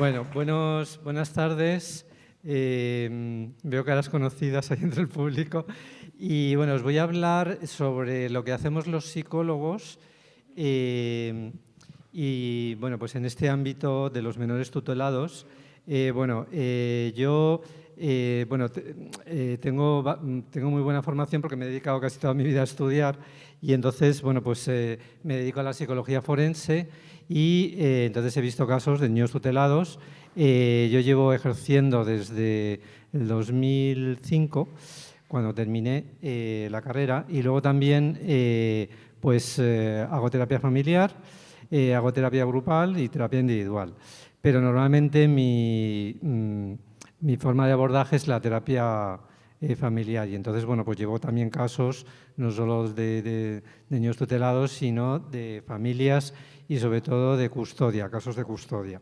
Bueno, buenas tardes. Veo caras conocidas ahí entre el público. Y bueno, os voy a hablar sobre lo que hacemos los psicólogos y bueno, pues en este ámbito de los menores tutelados. Yo tengo muy buena formación porque me he dedicado casi toda mi vida a estudiar y entonces, bueno, pues me dedico a la psicología forense y entonces he visto casos de niños tutelados. Yo llevo ejerciendo desde el 2005, cuando terminé la carrera, y luego también hago terapia familiar, hago terapia grupal y terapia individual. Pero normalmente mi forma de abordaje es la terapia familiar y entonces, bueno, pues llevo también casos no solo de niños tutelados, sino de familias y sobre todo de custodia, casos de custodia.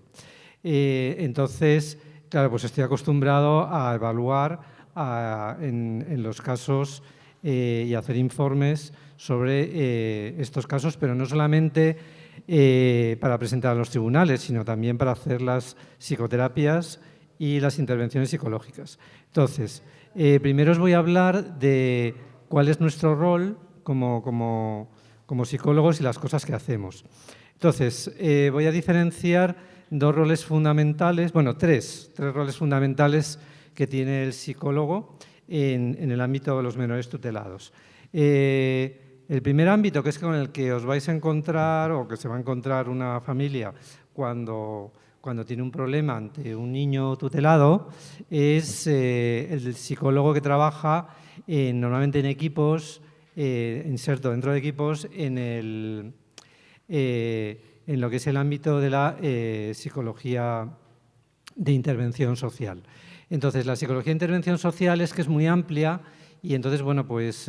Entonces, claro, pues estoy acostumbrado a evaluar en los casos y hacer informes sobre estos casos, pero no solamente para presentar a los tribunales, sino también para hacer las psicoterapias y las intervenciones psicológicas. Entonces, primero os voy a hablar de cuál es nuestro rol como psicólogos y las cosas que hacemos. Entonces, voy a diferenciar dos roles fundamentales, bueno, tres roles fundamentales que tiene el psicólogo en el ámbito de los menores tutelados. El primer ámbito, que es con el que os vais a encontrar o que se va a encontrar una familia cuando tiene un problema ante un niño tutelado, es el psicólogo que trabaja normalmente en equipos, inserto dentro de equipos en lo que es el ámbito de la psicología de intervención social. Entonces, la psicología de intervención social es que es muy amplia y entonces, bueno, pues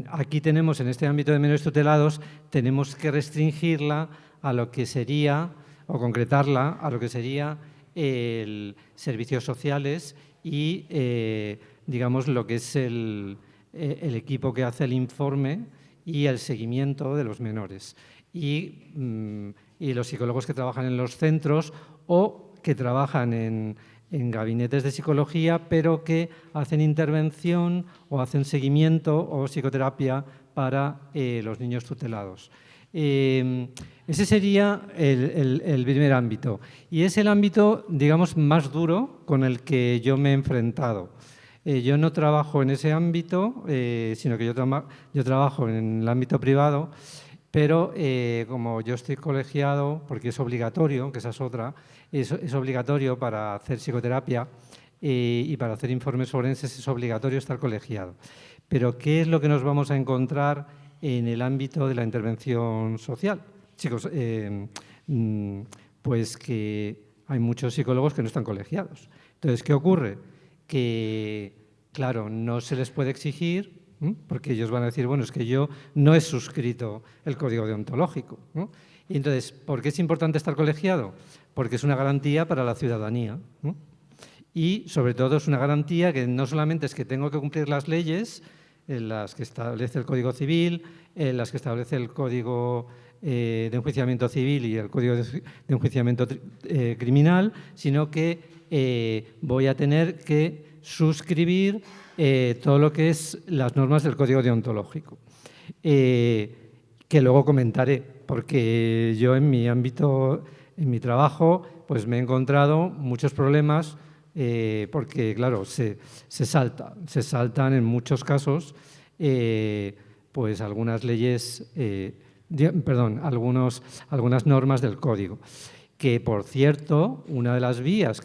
aquí tenemos, en este ámbito de menores tutelados, tenemos que restringirla a lo que sería, o concretarla a lo que sería el servicios sociales y, digamos, lo que es el equipo que hace el informe y el seguimiento de los menores. Y los psicólogos que trabajan en los centros o que trabajan en gabinetes de psicología, pero que hacen intervención o hacen seguimiento o psicoterapia para los niños tutelados. Ese sería el primer ámbito y es el ámbito, digamos, más duro con el que yo me he enfrentado. Yo no trabajo en ese ámbito, sino que yo trabajo en el ámbito privado, pero como yo estoy colegiado, porque es obligatorio, que esa es otra, es obligatorio para hacer psicoterapia y para hacer informes forenses es obligatorio estar colegiado. Pero ¿qué es lo que nos vamos a encontrar en el ámbito de la intervención social? Chicos, pues que hay muchos psicólogos que no están colegiados. Entonces, ¿qué ocurre? Que, claro, no se les puede exigir, porque ellos van a decir, bueno, es que yo no he suscrito el código deontológico, ¿no? Y entonces, ¿por qué es importante estar colegiado? Porque es una garantía para la ciudadanía, ¿no? Y, sobre todo, es una garantía que no solamente es que tengo que cumplir las leyes, en las que establece el Código Civil, en las que establece el Código de Enjuiciamiento Civil y el Código de Enjuiciamiento Criminal, sino que voy a tener que suscribir todo lo que es las normas del Código Deontológico, que luego comentaré, porque yo en mi ámbito, en mi trabajo, pues me he encontrado muchos problemas porque, claro, se saltan en muchos casos pues algunas leyes, algunas normas del Código. Que, por cierto, una de las vías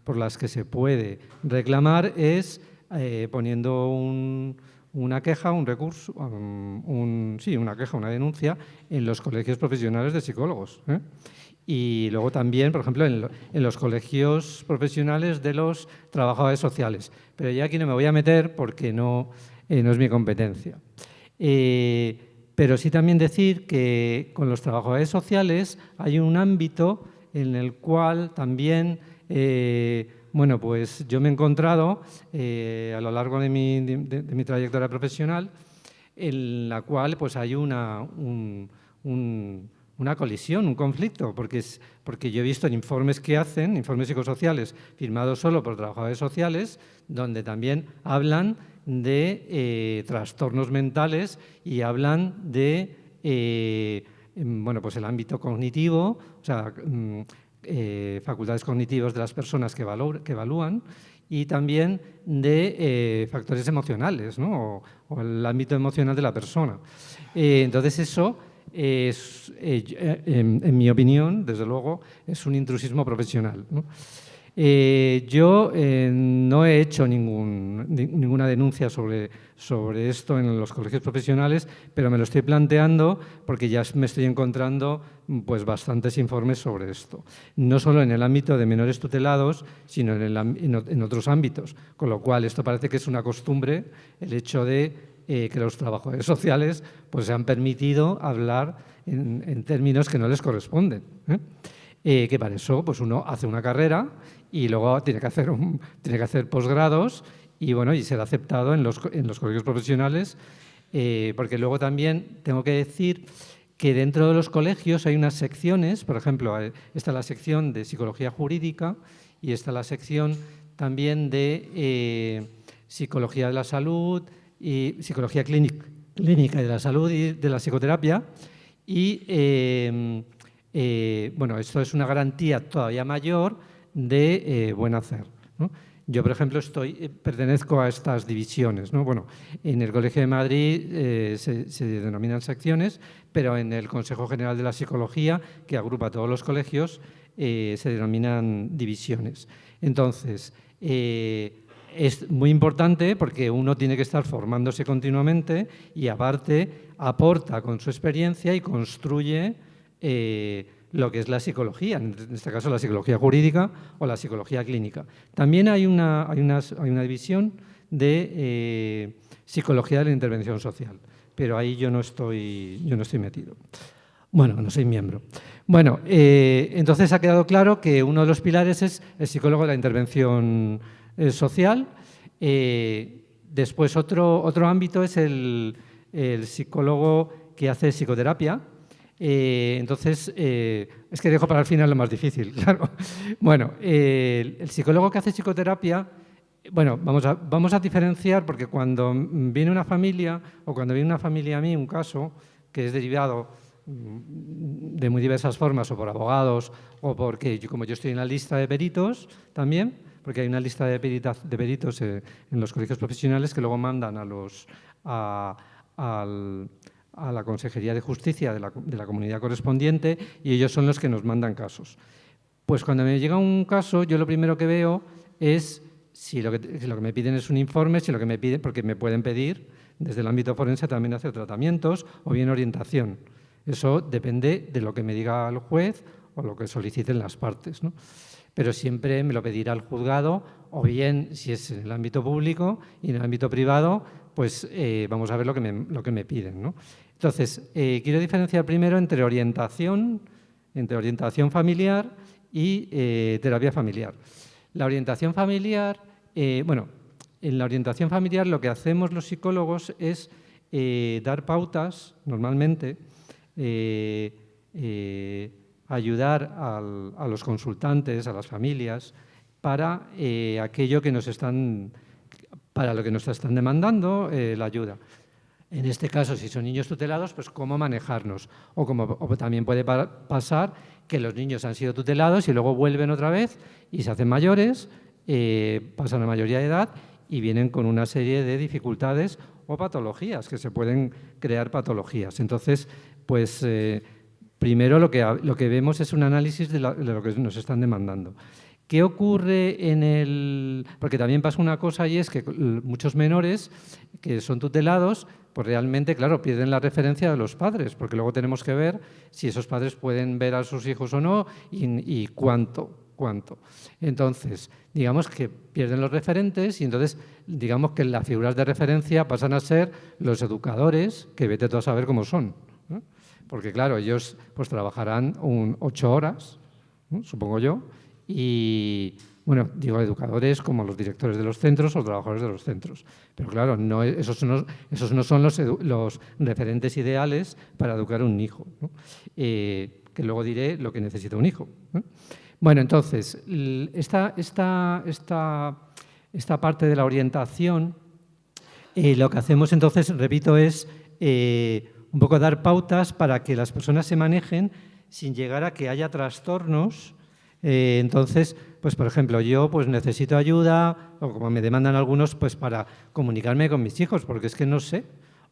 por las que se puede reclamar es poniendo una queja, un recurso, una queja, una denuncia en los colegios profesionales de psicólogos. Y luego también, por ejemplo, en los colegios profesionales de los trabajadores sociales. Pero ya aquí no me voy a meter porque no es mi competencia. Pero sí también decir que con los trabajadores sociales hay un ámbito en el cual también, bueno, pues yo me he encontrado a lo largo de mi trayectoria profesional, en la cual pues hay una una colisión, un conflicto, porque yo he visto en informes que hacen, informes psicosociales firmados solo por trabajadores sociales, donde también hablan de trastornos mentales y hablan de bueno, pues el ámbito cognitivo, o sea, facultades cognitivas de las personas que evalúan, y también de factores emocionales, ¿no? o el ámbito emocional de la persona. Entonces eso es, en mi opinión, desde luego, es un intrusismo profesional, ¿no? Yo no he hecho ninguna denuncia sobre esto en los colegios profesionales, pero me lo estoy planteando porque ya me estoy encontrando pues, bastantes informes sobre esto. No solo en el ámbito de menores tutelados, sino en otros ámbitos. Con lo cual, esto parece que es una costumbre, el hecho de que los trabajadores sociales pues, se han permitido hablar en términos que no les corresponden. Que para eso pues, uno hace una carrera y luego tiene que hacer posgrados y, bueno, y ser aceptado en los colegios profesionales, porque luego también tengo que decir que dentro de los colegios hay unas secciones, por ejemplo, está la sección de psicología jurídica y está la sección también de psicología de la salud y psicología clínica de la salud y de la psicoterapia y bueno, esto es una garantía todavía mayor de buen hacer, ¿no? Yo, por ejemplo, pertenezco a estas divisiones, ¿no? Bueno, en el Colegio de Madrid se denominan secciones, pero en el Consejo General de la Psicología, que agrupa todos los colegios, se denominan divisiones. Entonces, es muy importante porque uno tiene que estar formándose continuamente y, aparte, aporta con su experiencia y construye lo que es la psicología, en este caso la psicología jurídica o la psicología clínica. También hay una división de psicología de la intervención social, pero ahí yo no estoy metido. Bueno, no soy miembro. Bueno, entonces ha quedado claro que uno de los pilares es el psicólogo de la intervención social. Después otro ámbito es el psicólogo que hace psicoterapia. Entonces, es que dejo para el final lo más difícil, claro. Bueno, el psicólogo que hace psicoterapia, bueno, vamos a diferenciar, porque cuando viene una familia, o cuando viene una familia a mí, un caso que es derivado de muy diversas formas, o por abogados, o porque, como yo estoy en la lista de peritos también, porque hay una lista de peritos en los colegios profesionales que luego mandan a la Consejería de Justicia de la comunidad correspondiente, y ellos son los que nos mandan casos. Pues cuando me llega un caso, yo lo primero que veo es si lo que me piden es un informe, si lo que me piden, porque me pueden pedir desde el ámbito forense también hacer tratamientos o bien orientación. Eso depende de lo que me diga el juez o lo que soliciten las partes, ¿no? Pero siempre me lo pedirá el juzgado, o bien, si es en el ámbito público, y en el ámbito privado, pues vamos a ver lo que me piden, ¿no? Entonces, quiero diferenciar primero entre orientación familiar y terapia familiar. La orientación familiar, bueno, en la orientación familiar lo que hacemos los psicólogos es dar pautas, normalmente, ayudar a los consultantes, a las familias, para aquello que para lo que nos están demandando la ayuda. En este caso, si son niños tutelados, pues cómo manejarnos. O también puede pasar que los niños han sido tutelados y luego vuelven otra vez y se hacen mayores, pasan a mayoría de edad y vienen con una serie de dificultades o patologías, que se pueden crear patologías. Entonces, pues primero lo que vemos es un análisis de lo que nos están demandando. ¿Qué ocurre porque también pasa una cosa, y es que muchos menores que son tutelados, pues realmente, claro, pierden la referencia de los padres, porque luego tenemos que ver si esos padres pueden ver a sus hijos o no y cuánto. Entonces, digamos que pierden los referentes y entonces, digamos que las figuras de referencia pasan a ser los educadores, que vete tú a saber cómo son, ¿no? Porque, claro, ellos pues trabajarán 8 horas, ¿no? Supongo yo, y Bueno, digo educadores como los directores de los centros o trabajadores de los centros. Pero claro, esos no son los referentes ideales para educar a un hijo, ¿no? Que luego diré lo que necesita un hijo, ¿no? Bueno, entonces, esta parte de la orientación, lo que hacemos entonces, repito, es un poco dar pautas para que las personas se manejen sin llegar a que haya trastornos. Entonces, pues por ejemplo, yo pues necesito ayuda, o como me demandan algunos, pues para comunicarme con mis hijos, porque es que no sé,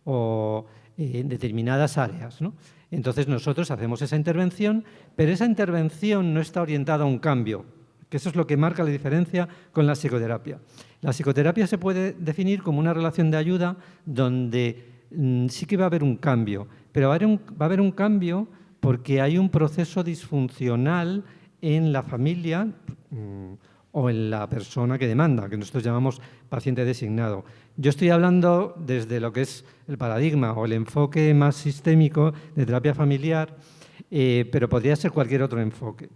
o en determinadas áreas, ¿no? Entonces nosotros hacemos esa intervención, pero esa intervención no está orientada a un cambio, que eso es lo que marca la diferencia con la psicoterapia. La psicoterapia se puede definir como una relación de ayuda donde sí que va a haber un cambio, pero va a haber un cambio porque hay un proceso disfuncional en la familia o en la persona que demanda, que nosotros llamamos paciente designado. Yo estoy hablando desde lo que es el paradigma o el enfoque más sistémico de terapia familiar, pero podría ser cualquier otro enfoque,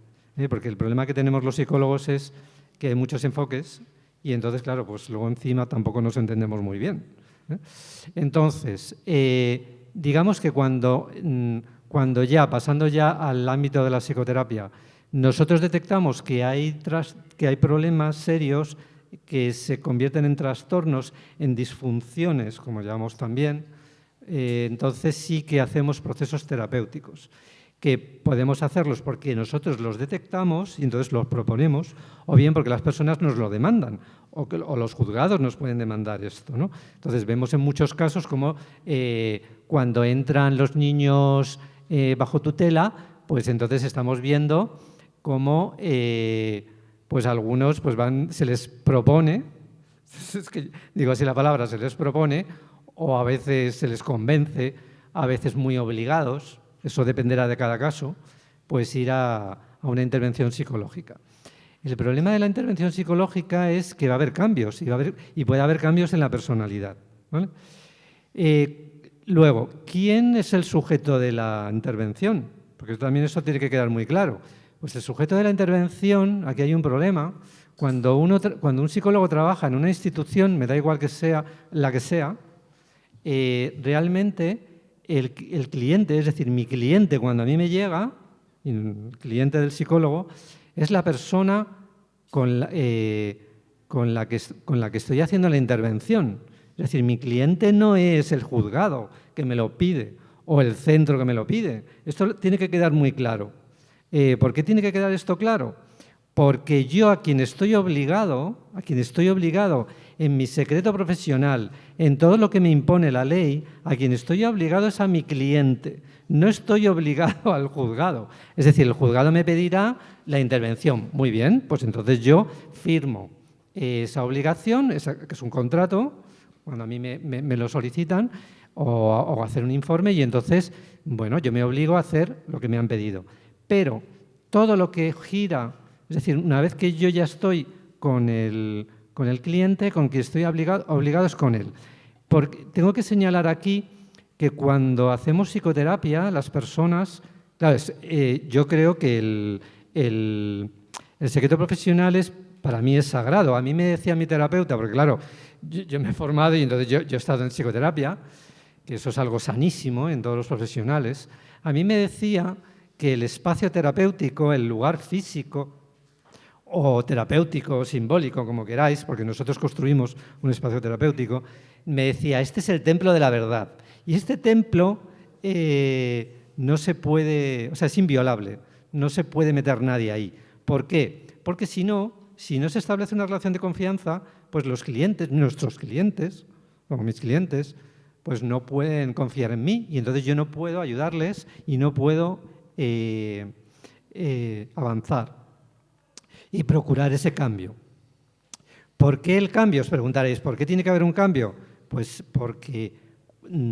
porque el problema que tenemos los psicólogos es que hay muchos enfoques y entonces, claro, pues luego encima tampoco nos entendemos muy bien. Entonces, digamos que pasando ya al ámbito de la psicoterapia, nosotros detectamos que hay problemas serios que se convierten en trastornos, en disfunciones, como llamamos también, entonces sí que hacemos procesos terapéuticos, que podemos hacerlos porque nosotros los detectamos y entonces los proponemos, o bien porque las personas nos lo demandan, o los juzgados nos pueden demandar esto, ¿no? Entonces vemos en muchos casos como cuando entran los niños bajo tutela, pues entonces estamos viendo cómo pues algunos pues se les propone, es que digo así la palabra, se les propone, o a veces se les convence, a veces muy obligados, eso dependerá de cada caso, pues ir a una intervención psicológica. El problema de la intervención psicológica es que va a haber cambios y puede haber cambios en la personalidad, ¿vale? Luego, ¿quién es el sujeto de la intervención? Porque también eso tiene que quedar muy claro. Pues el sujeto de la intervención, aquí hay un problema. Cuando un psicólogo trabaja en una institución, me da igual que sea la que sea, realmente el cliente, es decir, mi cliente cuando a mí me llega, el cliente del psicólogo, es la persona con la que estoy haciendo la intervención. Es decir, mi cliente no es el juzgado que me lo pide o el centro que me lo pide. Esto tiene que quedar muy claro. ¿Por qué tiene que quedar esto claro? Porque yo a quien estoy obligado en mi secreto profesional, en todo lo que me impone la ley, a quien estoy obligado es a mi cliente. No estoy obligado al juzgado. Es decir, el juzgado me pedirá la intervención. Muy bien, pues entonces yo firmo esa obligación, que es un contrato, cuando a mí me lo solicitan, o hacer un informe, y entonces, bueno, yo me obligo a hacer lo que me han pedido. Pero todo lo que gira, es decir, una vez que yo ya estoy con el cliente, con quien estoy obligado es con él. Porque tengo que señalar aquí que cuando hacemos psicoterapia, las personas, claro, yo creo que el secreto profesional para mí es sagrado. A mí me decía mi terapeuta, porque claro, yo me he formado y entonces yo he estado en psicoterapia, que eso es algo sanísimo en todos los profesionales. A mí me decía que el espacio terapéutico, el lugar físico o terapéutico, simbólico, como queráis, porque nosotros construimos un espacio terapéutico, me decía, este es el templo de la verdad. Y este templo no se puede, o sea, es inviolable, no se puede meter nadie ahí. ¿Por qué? Porque si no se establece una relación de confianza, pues los clientes, nuestros clientes, o mis clientes, pues no pueden confiar en mí y entonces yo no puedo ayudarles y no puedo avanzar y procurar ese cambio. ¿Por qué el cambio? Os preguntaréis, ¿por qué tiene que haber un cambio? Pues porque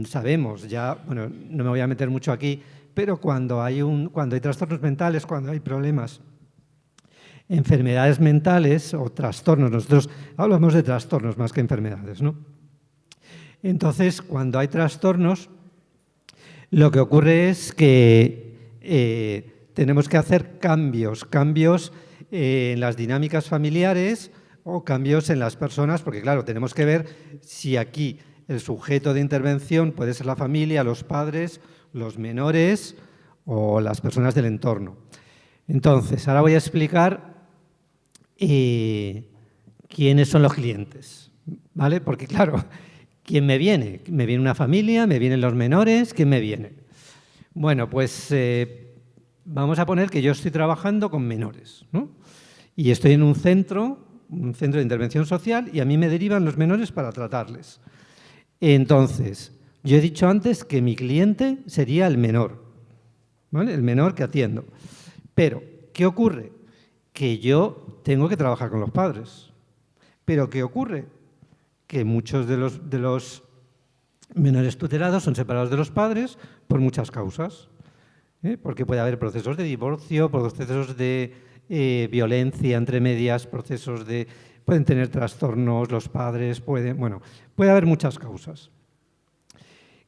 sabemos, ya, bueno, no me voy a meter mucho aquí, pero cuando hay trastornos mentales, cuando hay problemas, enfermedades mentales o trastornos, nosotros hablamos de trastornos más que enfermedades, ¿no? Entonces, cuando hay trastornos, lo que ocurre es que tenemos que hacer cambios en las dinámicas familiares o cambios en las personas, porque claro, tenemos que ver si aquí el sujeto de intervención puede ser la familia, los padres, los menores o las personas del entorno. Entonces, ahora voy a explicar quiénes son los clientes, ¿vale? Porque claro, ¿quién me viene? ¿Me viene una familia? ¿Me vienen los menores? ¿Quién me viene? Bueno, pues vamos a poner que yo estoy trabajando con menores, ¿no? Y estoy en un centro de intervención social y a mí me derivan los menores para tratarles. Entonces, yo he dicho antes que mi cliente sería el menor, ¿vale? El menor que atiendo. Pero, ¿qué ocurre? Que yo tengo que trabajar con los padres. Pero, ¿qué ocurre? Que muchos de los menores tutelados son separados de los padres por muchas causas. Porque puede haber procesos de divorcio, procesos de violencia entre medias, pueden tener trastornos los padres, puede haber muchas causas.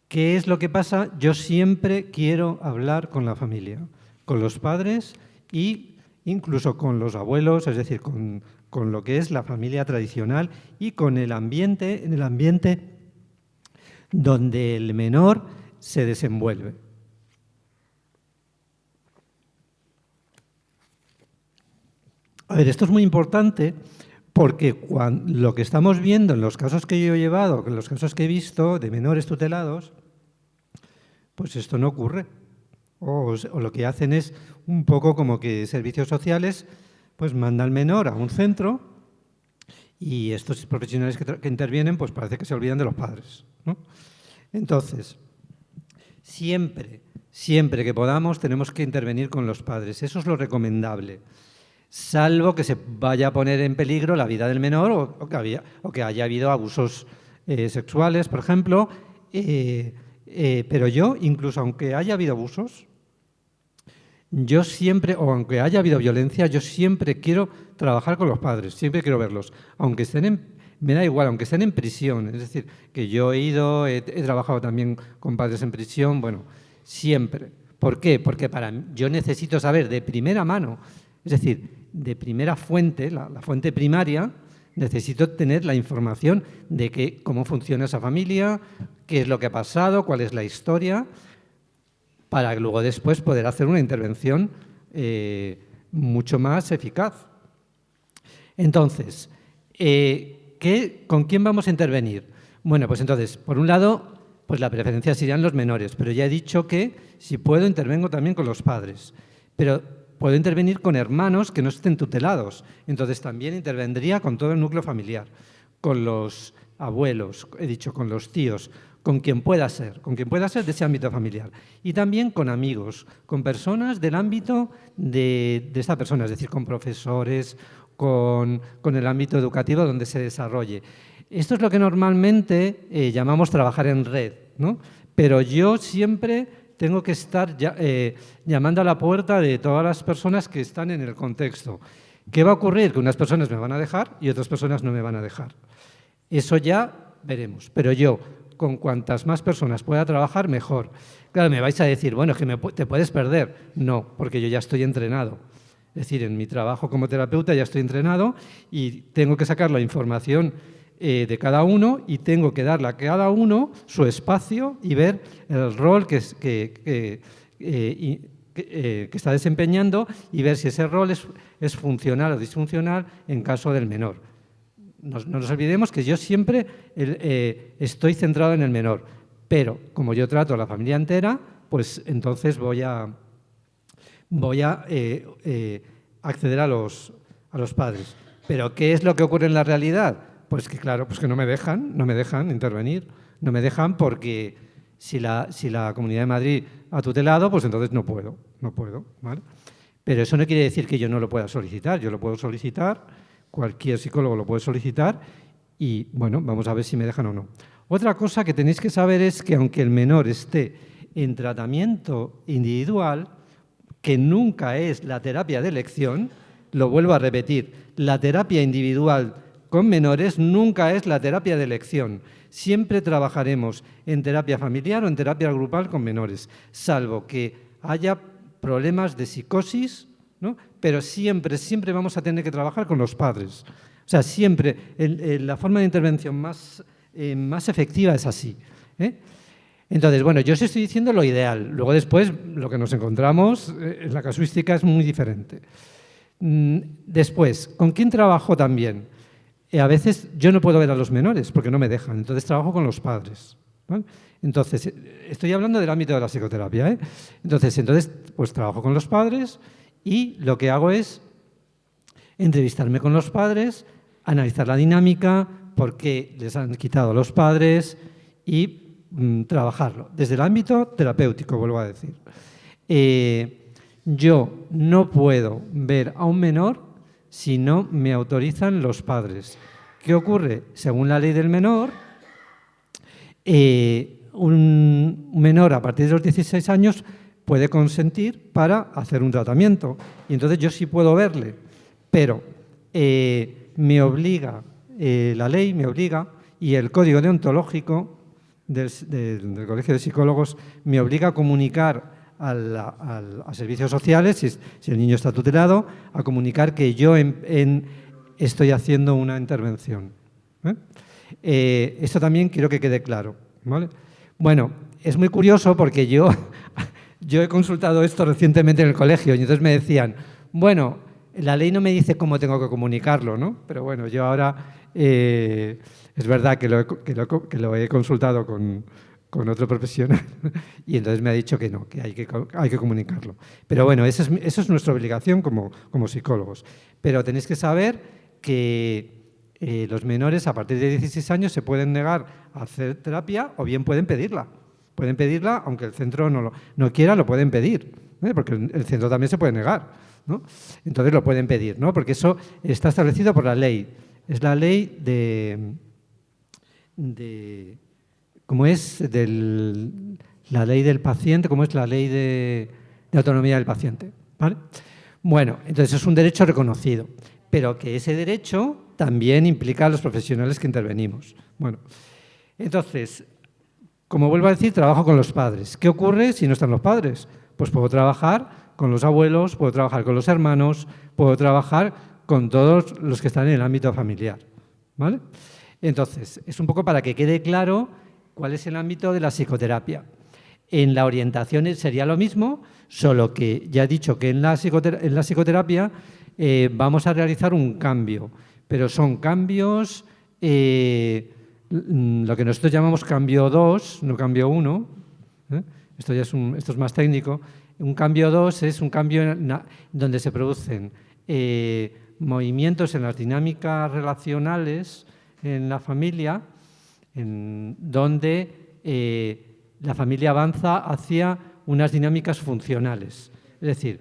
¿Qué es lo que pasa? Yo siempre quiero hablar con la familia, con los padres e incluso con los abuelos, es decir, con lo que es la familia tradicional y con el ambiente, en el ambiente donde el menor se desenvuelve. A ver, esto es muy importante porque lo que estamos viendo en los casos que yo he llevado, en los casos que he visto de menores tutelados, pues esto no ocurre. O lo que hacen es un poco como que servicios sociales pues mandan al menor a un centro y estos profesionales que intervienen pues parece que se olvidan de los padres, ¿no? Entonces, siempre que podamos tenemos que intervenir con los padres. Eso es lo recomendable. Salvo que se vaya a poner en peligro la vida del menor o que haya habido abusos sexuales, por ejemplo. Pero yo, incluso aunque haya habido abusos, yo siempre, o aunque haya habido violencia, yo siempre quiero trabajar con los padres, siempre quiero verlos. Aunque estén me da igual, aunque estén en prisión. Es decir, que yo he trabajado también con padres en prisión, bueno, siempre. ¿Por qué? Porque yo necesito saber de primera mano, es decir, de primera fuente, la fuente primaria, necesito tener la información de cómo funciona esa familia, qué es lo que ha pasado, cuál es la historia, para luego después poder hacer una intervención mucho más eficaz. Entonces, ¿con quién vamos a intervenir? Bueno, pues entonces, por un lado, pues la preferencia serían los menores, pero ya he dicho que si puedo intervengo también con los padres, pero puedo intervenir con hermanos que no estén tutelados. Entonces también intervendría con todo el núcleo familiar, con los abuelos, he dicho, con los tíos, con quien pueda ser de ese ámbito familiar. Y también con amigos, con personas del ámbito de esta persona, es decir, con profesores, con el ámbito educativo donde se desarrolle. Esto es lo que normalmente llamamos trabajar en red, ¿no? Pero yo siempre tengo que estar llamando a la puerta de todas las personas que están en el contexto. ¿Qué va a ocurrir? Que unas personas me van a dejar y otras personas no me van a dejar. Eso ya veremos. Pero yo, con cuantas más personas pueda trabajar, mejor. Claro, me vais a decir, bueno, es que te puedes perder. No, porque yo ya estoy entrenado. Es decir, en mi trabajo como terapeuta ya estoy entrenado y tengo que sacar la información de cada uno y tengo que darle a cada uno su espacio y ver el rol que está desempeñando y ver si ese rol es funcional o disfuncional en caso del menor. No nos olvidemos que yo siempre estoy centrado en el menor, pero como yo trato a la familia entera, pues entonces voy a acceder a los padres. ¿Pero qué es lo que ocurre en la realidad? Pues que claro, pues que no me dejan intervenir, no me dejan porque si la Comunidad de Madrid ha tutelado, pues entonces no puedo, ¿vale? Pero eso no quiere decir que yo no lo pueda solicitar, yo lo puedo solicitar, cualquier psicólogo lo puede solicitar y, bueno, vamos a ver si me dejan o no. Otra cosa que tenéis que saber es que aunque el menor esté en tratamiento individual, que nunca es la terapia de elección, lo vuelvo a repetir, la terapia individual con menores nunca es la terapia de elección. Siempre trabajaremos en terapia familiar o en terapia grupal con menores, salvo que haya problemas de psicosis, ¿no? pero siempre, siempre vamos a tener que trabajar con los padres. O sea, siempre la forma de intervención más efectiva es así. Entonces, bueno, yo os estoy diciendo lo ideal. Luego después lo que nos encontramos, la casuística es muy diferente. Después, ¿con quién trabajo también? A veces yo no puedo ver a los menores porque no me dejan, entonces trabajo con los padres, ¿vale? Entonces, estoy hablando del ámbito de la psicoterapia, ¿eh? Entonces, pues trabajo con los padres y lo que hago es entrevistarme con los padres, analizar la dinámica, por qué les han quitado a los padres y trabajarlo desde el ámbito terapéutico, vuelvo a decir. Yo no puedo ver a un menor si no me autorizan los padres. ¿Qué ocurre? Según la ley del menor, un menor a partir de los 16 años puede consentir para hacer un tratamiento. Y entonces yo sí puedo verle, pero me obliga, la ley me obliga, y el código deontológico del Colegio de Psicólogos me obliga a comunicar a servicios sociales, si el niño está tutelado, a comunicar que yo estoy haciendo una intervención. Esto también quiero que quede claro, ¿vale? Bueno, es muy curioso porque yo he consultado esto recientemente en el colegio y entonces me decían, bueno, la ley no me dice cómo tengo que comunicarlo, ¿no? Pero bueno, yo ahora es verdad que lo he consultado con otro profesional y entonces me ha dicho que no, que hay que comunicarlo. Pero bueno, eso es nuestra obligación como psicólogos. Pero tenéis que saber que los menores a partir de 16 años se pueden negar a hacer terapia o bien pueden pedirla. Pueden pedirla, aunque el centro no quiera, lo pueden pedir, porque el centro también se puede negar, ¿no? Entonces lo pueden pedir, ¿no? Porque eso está establecido por la ley. Es la ley ¿cómo es? La ley del paciente, ¿cómo es la ley de autonomía del paciente? ¿Vale? Bueno, entonces es un derecho reconocido, pero que ese derecho también implica a los profesionales que intervenimos. Bueno, entonces, como vuelvo a decir, trabajo con los padres. ¿Qué ocurre si no están los padres? Pues puedo trabajar con los abuelos, puedo trabajar con los hermanos, puedo trabajar con todos los que están en el ámbito familiar, ¿vale? Entonces, es un poco para que quede claro cuál es el ámbito de la psicoterapia. En la orientación sería lo mismo, solo que ya he dicho que en la psicoterapia vamos a realizar un cambio, pero son cambios, lo que nosotros llamamos cambio 2, no cambio 1, esto es más técnico. Un cambio 2 es un cambio donde se producen movimientos en las dinámicas relacionales en la familia, donde la familia avanza hacia unas dinámicas funcionales. Es decir,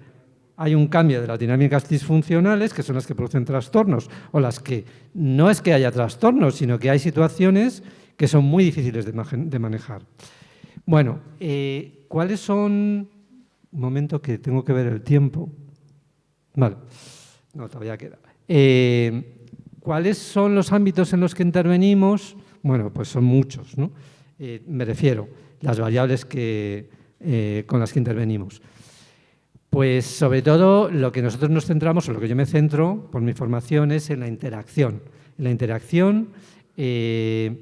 hay un cambio de las dinámicas disfuncionales, que son las que producen trastornos, o las que no es que haya trastornos, sino que hay situaciones que son muy difíciles de manejar. Bueno, ¿cuáles son...? Un momento que tengo que ver el tiempo. Vale, no, todavía queda. ¿Cuáles son los ámbitos en los que intervenimos? Bueno, pues son muchos, ¿no? Me refiero, las variables con las que intervenimos. Pues sobre todo lo que nosotros nos centramos, o lo que yo me centro por mi formación, es en la interacción. En la interacción, es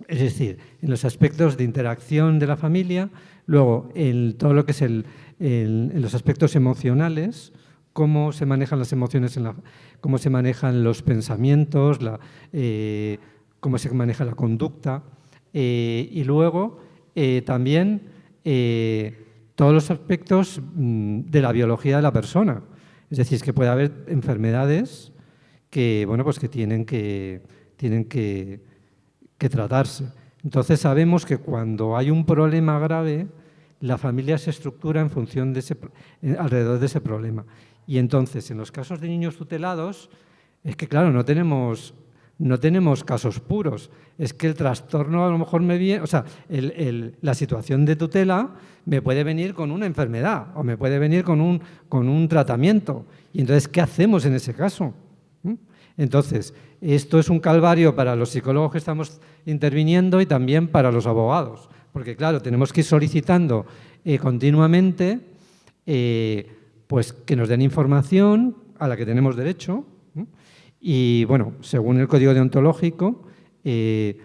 decir, en los aspectos de interacción de la familia, luego en todo lo que es en los aspectos emocionales, cómo se manejan las emociones, cómo se manejan los pensamientos, cómo se maneja la conducta, y luego también todos los aspectos de la biología de la persona. Es decir, es que puede haber enfermedades que, bueno, pues que tienen que tratarse. Entonces sabemos que cuando hay un problema grave, la familia se estructura en función alrededor de ese problema. Y entonces, en los casos de niños tutelados, es que claro, no tenemos casos puros. Es que el trastorno a lo mejor me viene, o sea, la situación de tutela me puede venir con una enfermedad o me puede venir con un tratamiento. Y entonces, ¿qué hacemos en ese caso? Entonces, esto es un calvario para los psicólogos que estamos interviniendo y también para los abogados. Porque claro, tenemos que ir solicitando continuamente pues que nos den información a la que tenemos derecho, ¿no? Y, bueno, según el Código Deontológico, que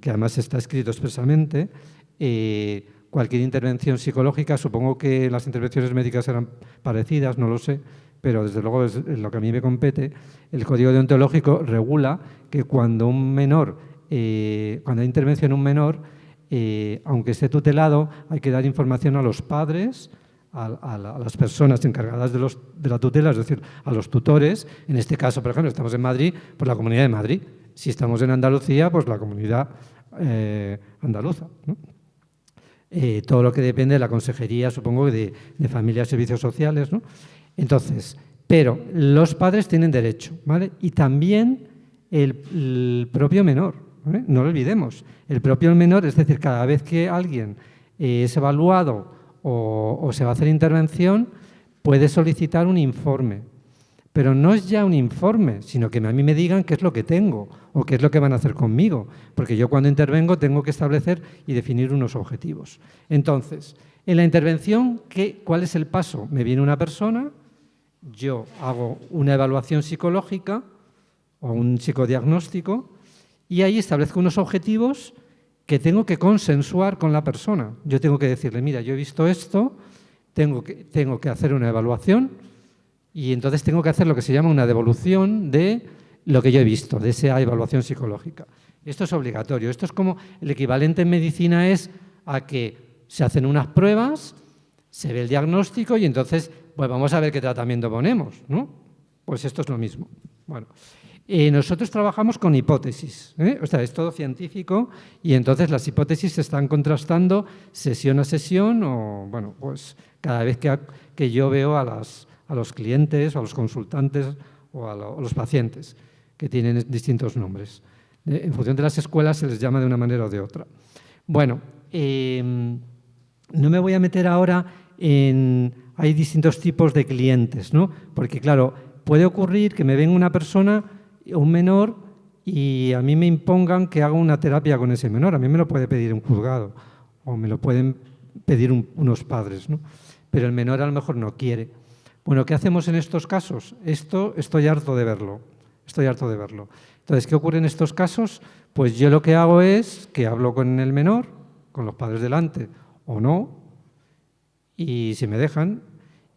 además está escrito expresamente, cualquier intervención psicológica, supongo que las intervenciones médicas eran parecidas, no lo sé, pero desde luego es lo que a mí me compete, el Código Deontológico regula que cuando un menor, cuando hay intervención en un menor, aunque esté tutelado, hay que dar información a los padres, a las personas encargadas de la tutela, es decir, a los tutores. En este caso, por ejemplo, estamos en Madrid, pues la Comunidad de Madrid. Si estamos en Andalucía, pues la comunidad andaluza, ¿no? Todo lo que depende de la consejería, supongo, de Familia y Servicios Sociales, ¿no? Entonces, pero los padres tienen derecho, ¿vale? Y también el propio menor, ¿vale? No lo olvidemos. El propio menor, es decir, cada vez que alguien es evaluado o se va a hacer intervención, puede solicitar un informe. Pero no es ya un informe, sino que a mí me digan qué es lo que tengo o qué es lo que van a hacer conmigo. Porque yo cuando intervengo tengo que establecer y definir unos objetivos. Entonces, en la intervención, ¿cuál es el paso? Me viene una persona, yo hago una evaluación psicológica o un psicodiagnóstico y ahí establezco unos objetivos que tengo que consensuar con la persona. Yo tengo que decirle, mira, yo he visto esto, tengo que hacer una evaluación y entonces tengo que hacer lo que se llama una devolución de lo que yo he visto, de esa evaluación psicológica. Esto es obligatorio. Esto es como el equivalente en medicina es a que se hacen unas pruebas, se ve el diagnóstico y entonces pues vamos a ver qué tratamiento ponemos, ¿no? Pues esto es lo mismo. Bueno, nosotros trabajamos con hipótesis, ¿eh? O sea, es todo científico y entonces las hipótesis se están contrastando sesión a sesión o, bueno, pues cada vez que yo veo a los clientes o a los consultantes o a los pacientes que tienen distintos nombres. En función de las escuelas se les llama de una manera o de otra. Bueno, no me voy a meter ahora en... Hay distintos tipos de clientes, ¿no? Porque, claro, puede ocurrir que me venga una persona, un menor, y a mí me impongan que haga una terapia con ese menor. A mí me lo puede pedir un juzgado o me lo pueden pedir unos padres, ¿no? Pero el menor a lo mejor no quiere. Bueno, ¿qué hacemos en estos casos? Esto estoy harto de verlo. Estoy harto de verlo. Entonces, ¿qué ocurre en estos casos? Pues yo lo que hago es que hablo con el menor, con los padres delante o no, y si me dejan,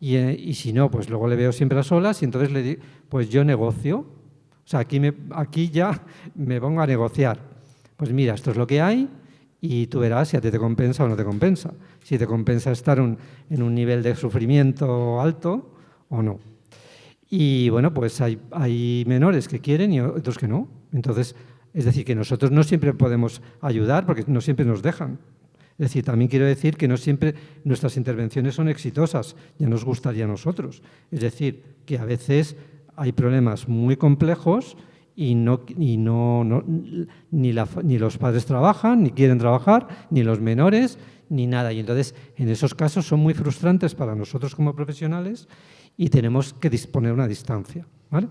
y si no, pues luego le veo siempre a solas y entonces le digo, pues yo negocio. O sea, aquí ya me pongo a negociar. Pues mira, esto es lo que hay y tú verás si a ti te compensa o no te compensa. Si te compensa estar en un nivel de sufrimiento alto o no. Y bueno, pues hay menores que quieren y otros que no. Entonces, es decir, que nosotros no siempre podemos ayudar porque no siempre nos dejan. Es decir, también quiero decir que no siempre nuestras intervenciones son exitosas, ya nos gustaría a nosotros. Es decir, que a veces hay problemas muy complejos y ni los padres trabajan, ni quieren trabajar, ni los menores, ni nada. Y entonces, en esos casos son muy frustrantes para nosotros como profesionales y tenemos que disponer una distancia, ¿vale?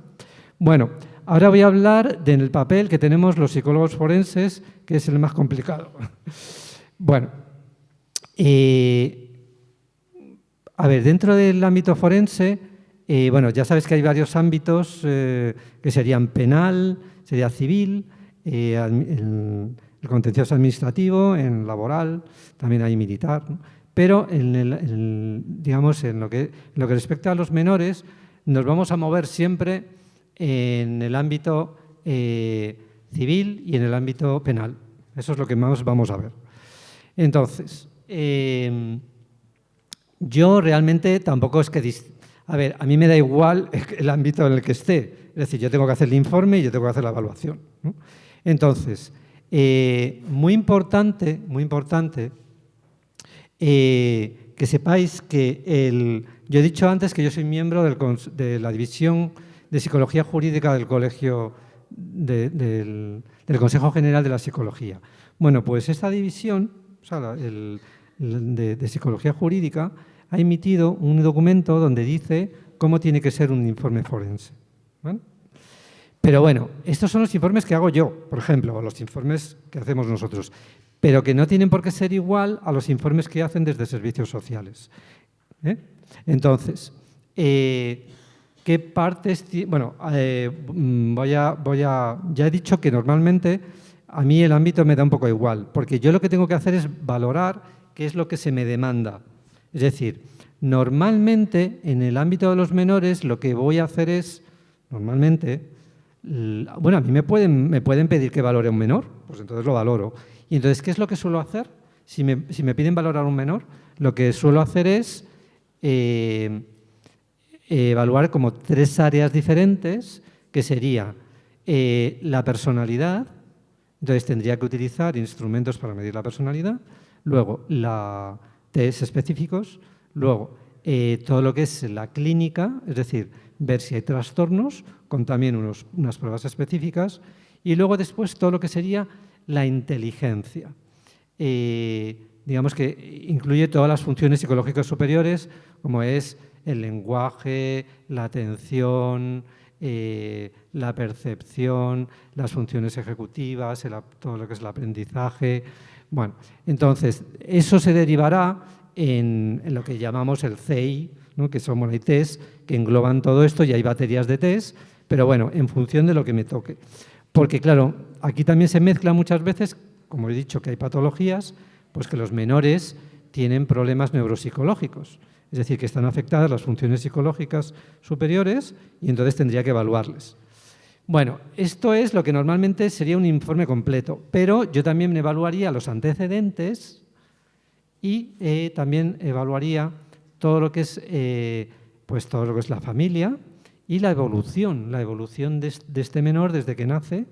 Bueno, ahora voy a hablar del papel que tenemos los psicólogos forenses, que es el más complicado. Bueno, a ver, dentro del ámbito forense, bueno, ya sabes que hay varios ámbitos que serían penal, sería civil, el contencioso administrativo, en laboral, también hay militar, ¿no? Pero digamos, en lo que respecta a los menores, nos vamos a mover siempre en el ámbito civil y en el ámbito penal. Eso es lo que más vamos a ver. Entonces, yo realmente tampoco es que... A ver, a mí me da igual el ámbito en el que esté. Es decir, yo tengo que hacer el informe y yo tengo que hacer la evaluación, ¿no? Entonces, muy importante que sepáis que yo he dicho antes que yo soy miembro de la División de Psicología Jurídica del Colegio del Consejo General de la Psicología. Bueno, pues esta división, o sea, de Psicología Jurídica, ha emitido un documento donde dice cómo tiene que ser un informe forense, ¿vale? Pero bueno, estos son los informes que hago yo, por ejemplo, o los informes que hacemos nosotros, pero que no tienen por qué ser igual a los informes que hacen desde servicios sociales, ¿eh? entonces, ¿qué partes? Bueno, ya he dicho que normalmente a mí el ámbito me da un poco igual, porque yo lo que tengo que hacer es valorar qué es lo que se me demanda. Es decir, normalmente en el ámbito de los menores lo que voy a hacer es, normalmente, bueno, a mí me pueden pedir que valore a un menor, pues entonces lo valoro. Y entonces, ¿qué es lo que suelo hacer? Si me piden valorar a un menor, lo que suelo hacer es evaluar como 3 áreas diferentes, que sería la personalidad. Entonces tendría que utilizar instrumentos para medir la personalidad, luego test específicos, luego todo lo que es la clínica, es decir, ver si hay trastornos con también unas pruebas específicas, y luego después todo lo que sería la inteligencia. Digamos que incluye todas las funciones psicológicas superiores, como es el lenguaje, la atención, la percepción, las funciones ejecutivas, todo lo que es el aprendizaje. Bueno, entonces, eso se derivará en lo que llamamos el CEI, ¿no? Que son hay test que engloban todo esto y hay baterías de test, pero bueno, en función de lo que me toque. Porque claro, aquí también se mezcla muchas veces, como he dicho que hay patologías, pues que los menores tienen problemas neuropsicológicos. Es decir, que están afectadas las funciones psicológicas superiores y entonces tendría que evaluarles. Bueno, esto es lo que normalmente sería un informe completo, pero yo también evaluaría los antecedentes y también evaluaría todo lo que es, pues todo lo que es la familia y la evolución de este menor desde que nace,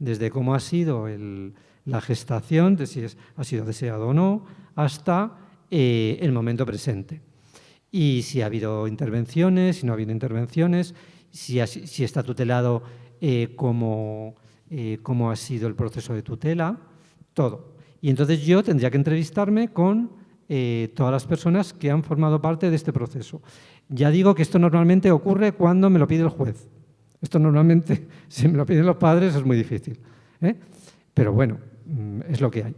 desde cómo ha sido la gestación, de si ha sido deseado o no, hasta el momento presente. Y si ha habido intervenciones, si no ha habido intervenciones, si está tutelado, cómo ha sido el proceso de tutela, todo. Y entonces yo tendría que entrevistarme con todas las personas que han formado parte de este proceso. Ya digo que esto normalmente ocurre cuando me lo pide el juez. Esto normalmente, si me lo piden los padres, es muy difícil, ¿eh? Pero bueno, es lo que hay.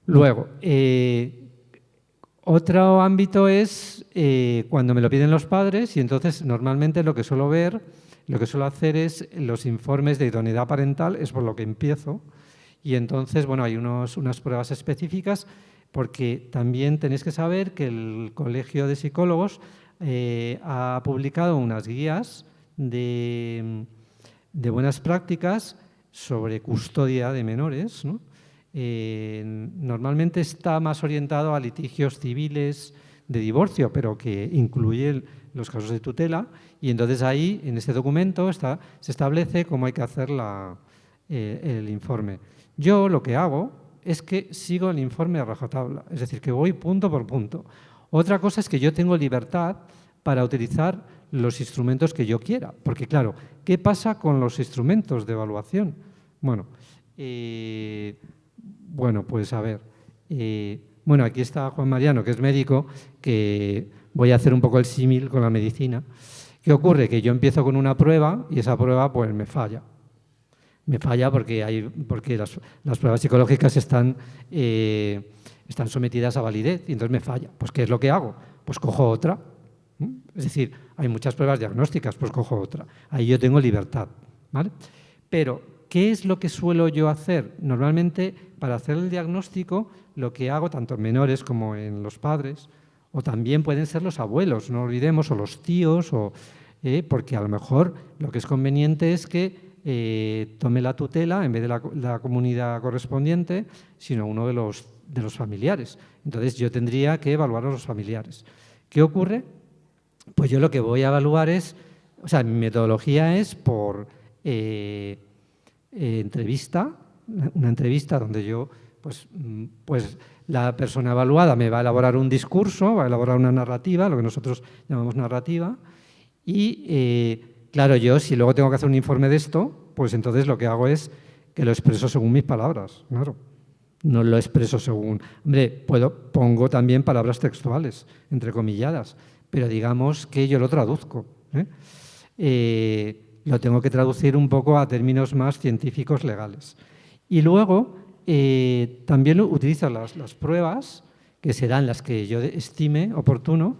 Luego, otro ámbito es cuando me lo piden los padres y entonces normalmente lo que suelo hacer es los informes de idoneidad parental, es por lo que empiezo, y entonces, bueno, hay unas pruebas específicas porque también tenéis que saber que el Colegio de Psicólogos ha publicado unas guías de buenas prácticas sobre custodia de menores, ¿no? Normalmente está más orientado a litigios civiles de divorcio, pero que incluye los casos de tutela, y entonces ahí, en este documento, se establece cómo hay que hacer el informe. Yo lo que hago es que sigo el informe a rajatabla, es decir, que voy punto por punto. Otra cosa es que yo tengo libertad para utilizar los instrumentos que yo quiera, porque claro, ¿qué pasa con los instrumentos de evaluación? Bueno, pues a ver, bueno, aquí está Juan Mariano, que es médico, que voy a hacer un poco el símil con la medicina. ¿Qué ocurre? Que yo empiezo con una prueba y esa prueba pues me falla. Me falla porque las pruebas psicológicas están sometidas a validez y entonces me falla. Pues ¿qué es lo que hago? Pues cojo otra. Es decir, hay muchas pruebas diagnósticas, pues cojo otra. Ahí yo tengo libertad, ¿vale? Pero, ¿qué es lo que suelo yo hacer? Normalmente, para hacer el diagnóstico, lo que hago, tanto en menores como en los padres, o también pueden ser los abuelos, no olvidemos, o los tíos, porque a lo mejor lo que es conveniente es que tome la tutela en vez de la comunidad correspondiente, sino uno de los familiares. Entonces, yo tendría que evaluar a los familiares. ¿Qué ocurre? Pues yo lo que voy a evaluar o sea, mi metodología es por entrevista, una entrevista donde yo, pues la persona evaluada me va a elaborar un discurso, va a elaborar una narrativa, lo que nosotros llamamos narrativa, y claro, yo si luego tengo que hacer un informe de esto, pues entonces lo que hago es que lo expreso según mis palabras, claro. No lo expreso según... Hombre, pongo también palabras textuales, entrecomilladas, pero digamos que yo lo traduzco, lo tengo que traducir un poco a términos más científicos legales. Y luego también utilizo las pruebas, que serán las que yo estime oportuno,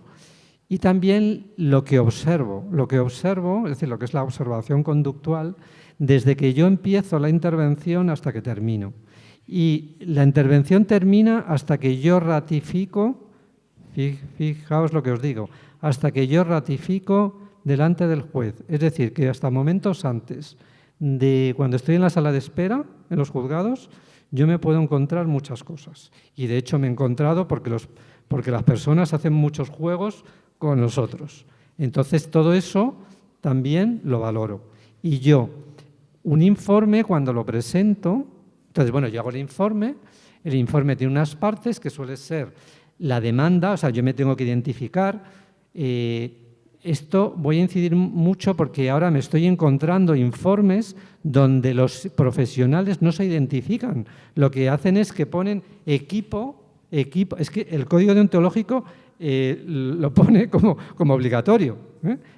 y también lo que observo, es decir, lo que es la observación conductual, desde que yo empiezo la intervención hasta que termino. Y la intervención termina hasta que yo ratifico, fijaos lo que os digo, hasta que yo ratifico delante del juez. Es decir, que hasta momentos antes de cuando estoy en la sala de espera, en los juzgados, yo me puedo encontrar muchas cosas. Y de hecho me he encontrado porque las personas hacen muchos juegos con nosotros. Entonces todo eso también lo valoro. Y yo, un informe cuando lo presento, entonces bueno, yo hago el informe tiene unas partes que suele ser la demanda, o sea, yo me tengo que identificar. Esto voy a incidir mucho porque ahora me estoy encontrando informes donde los profesionales no se identifican. Lo que hacen es que ponen equipo. Es que el código deontológico lo pone como obligatorio.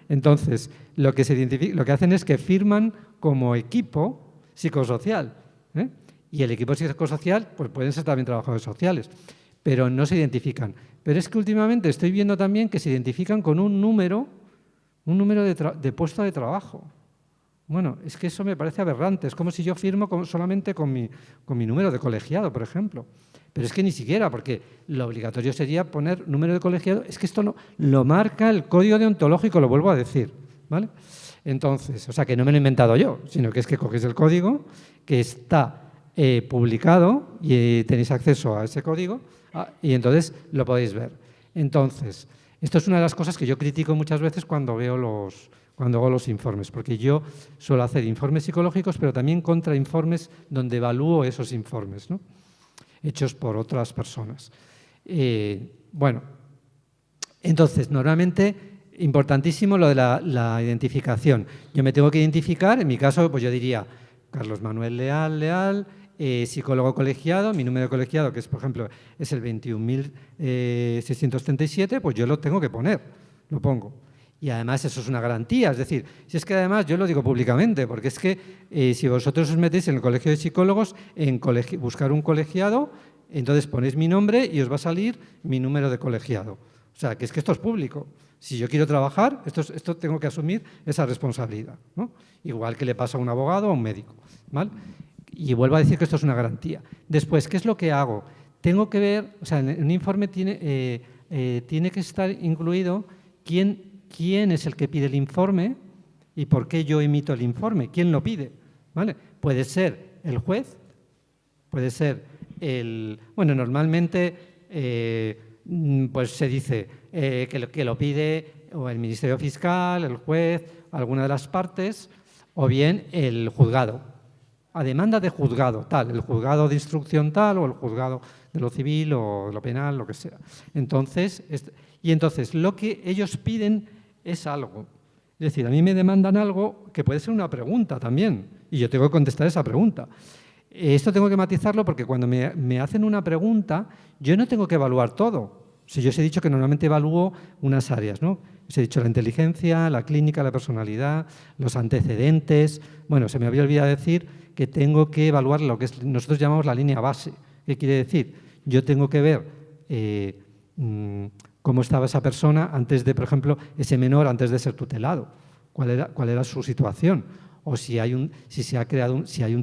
Entonces, lo que hacen es que firman como equipo psicosocial. Y el equipo psicosocial pues pueden ser también trabajadores sociales, pero no se identifican. Pero es que últimamente estoy viendo también que se identifican con un número de puesto de trabajo. Bueno, es que eso me parece aberrante. Es como si yo firmo solamente con mi número de colegiado, por ejemplo. Pero es que ni siquiera, porque lo obligatorio sería poner número de colegiado. Es que esto lo marca el código deontológico, lo vuelvo a decir, ¿vale? Entonces, o sea, que no me lo he inventado yo, sino que es que cogéis el código que está publicado y tenéis acceso a ese código y entonces lo podéis ver. Entonces, esto es una de las cosas que yo critico muchas veces cuando hago los informes, porque yo suelo hacer informes psicológicos, pero también contrainformes donde evalúo esos informes, ¿no? Hechos por otras personas. Bueno, entonces, normalmente, importantísimo lo de la identificación. Yo me tengo que identificar, en mi caso, pues yo diría Carlos Manuel Leal, psicólogo colegiado, mi número de colegiado, que es, por ejemplo, es el 21.637, pues yo lo tengo que poner, lo pongo. Y además eso es una garantía, es decir, si es que además yo lo digo públicamente, porque es que si vosotros os metéis en el colegio de psicólogos, buscar un colegiado, entonces ponéis mi nombre y os va a salir mi número de colegiado. O sea, que es que esto es público. Si yo quiero trabajar, esto tengo que asumir esa responsabilidad, ¿no? Igual que le pasa a un abogado o a un médico, ¿vale? Y vuelvo a decir que esto es una garantía. Después, ¿qué es lo que hago? Tengo que ver, o sea, en un informe tiene que estar incluido quién es el que pide el informe y por qué yo emito el informe, quién lo pide, ¿vale? Puede ser el juez, puede ser bueno, normalmente pues se dice que lo pide o el Ministerio Fiscal, el juez, alguna de las partes, o bien el juzgado. A demanda de juzgado tal, el juzgado de instrucción tal o el juzgado de lo civil o de lo penal, lo que sea. Entonces, lo que ellos piden es algo. Es decir, a mí me demandan algo que puede ser una pregunta también y yo tengo que contestar esa pregunta. Esto tengo que matizarlo porque cuando me hacen una pregunta, yo no tengo que evaluar todo. Si yo os he dicho que normalmente evalúo unas áreas, ¿no? Os he dicho la inteligencia, la clínica, la personalidad, los antecedentes. Bueno, se me había olvidado decir que tengo que evaluar lo que nosotros llamamos la línea base. ¿Qué quiere decir? Yo tengo que ver cómo estaba esa persona antes de, por ejemplo, ese menor antes de ser tutelado. ¿Cuál era su situación? O si hay un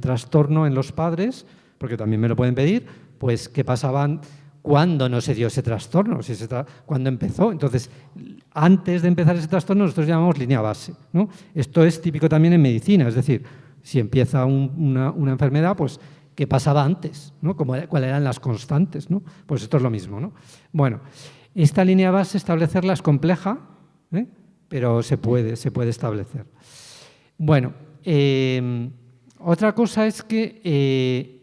trastorno en los padres, porque también me lo pueden pedir, pues qué pasaban cuando no se dio ese trastorno, cuándo empezó. Entonces, antes de empezar ese trastorno, nosotros llamamos línea base, ¿no? Esto es típico también en medicina, es decir, si empieza una enfermedad, pues qué pasaba antes, ¿no? ¿Cuáles eran las constantes, ¿no? Pues esto es lo mismo, ¿no? Bueno, esta línea base establecerla es compleja, pero se puede establecer. Bueno, otra cosa es que,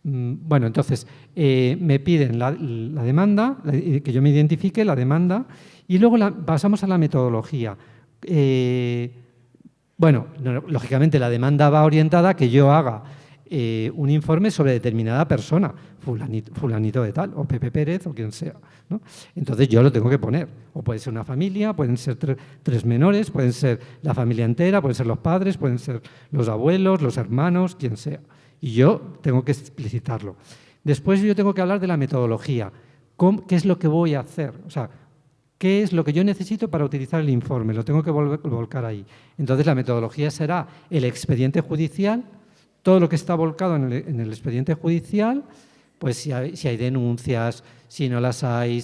bueno, entonces, me piden la demanda, que yo me identifique la demanda, y luego pasamos a la metodología. Bueno, lógicamente la demanda va orientada a que yo haga un informe sobre determinada persona, fulanito de tal, o Pepe Pérez, o quien sea, ¿no? Entonces yo lo tengo que poner. O puede ser una familia, pueden ser tres menores, pueden ser la familia entera, pueden ser los padres, pueden ser los abuelos, los hermanos, quien sea. Y yo tengo que explicitarlo. Después yo tengo que hablar de la metodología. ¿Qué es lo que voy a hacer? O sea, ¿qué es lo que yo necesito para utilizar el informe? Lo tengo que volcar ahí. Entonces, la metodología será el expediente judicial, todo lo que está volcado en el expediente judicial, pues si hay denuncias, si no las hay,